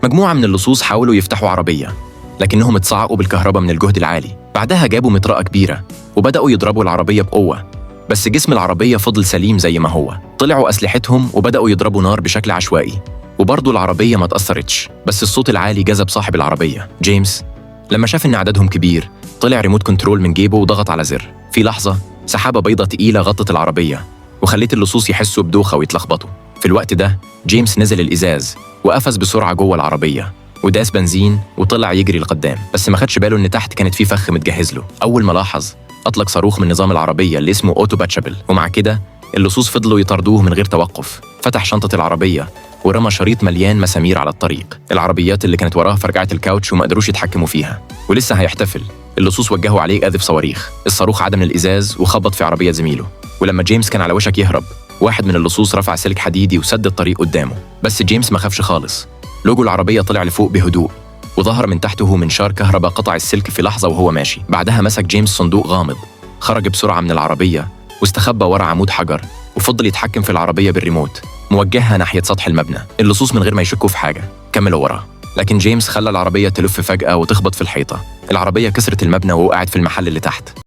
مجموعة من اللصوص حاولوا يفتحوا عربية، لكنهم اتصعقوا بالكهرباء من الجهد العالي. بعدها جابوا مطرقة كبيرة وبدأوا يضربوا العربية بقوة، بس جسم العربية فضل سليم زي ما هو. طلعوا أسلحتهم وبدأوا يضربوا نار بشكل عشوائي، وبرضه العربية ما تأثرتش. بس الصوت العالي جذب صاحب العربية جيمس. لما شاف إن عددهم كبير، طلع ريموت كنترول من جيبه وضغط على زر. في لحظة سحابة بيضة تقيلة غطت العربية وخلت اللصوص يحسوا بدوخة ويتلخبطوا. في الوقت ده جيمس نزل الإزاز وقفز بسرعة جوه العربية وداس بنزين وطلع يجري لقدام، بس ما خدش باله إن تحت كانت في فخ متجهز له. أول ما لاحظ، أطلق صاروخ من نظام العربية اللي اسمه أوتو باتشابل، ومع كده اللصوص فضلوا يطاردوه من غير توقف. فتح شنطة العربية ورمى شريط مليان مسامير على الطريق. العربيات اللي كانت وراه فرجعت الكاوتش وما قدروش يتحكموا فيها، ولسه هيحتفل اللصوص وجهوا عليه قاذف صواريخ. الصاروخ عدى من الإزاز وخبط في عربية زميله، ولما جيمس كان على وشك يهرب، واحد من اللصوص رفع سلك حديدي وسد الطريق قدامه. بس جيمس ما خافش خالص. لوجو العربية طلع لفوق بهدوء، وظهر من تحته منشار كهرباء قطع السلك في لحظة وهو ماشي. بعدها مسك جيمس صندوق غامض، خرج بسرعة من العربية واستخبى ورا عمود حجر، وفضل يتحكم في العربية بالريموت موجهها ناحية سطح المبنى. اللصوص من غير ما يشكوا في حاجة كملوا وراه، لكن جيمس خلى العربية تلف فجأة وتخبط في الحيطة. العربية كسرت المبنى ووقعت في المحل اللي تحت.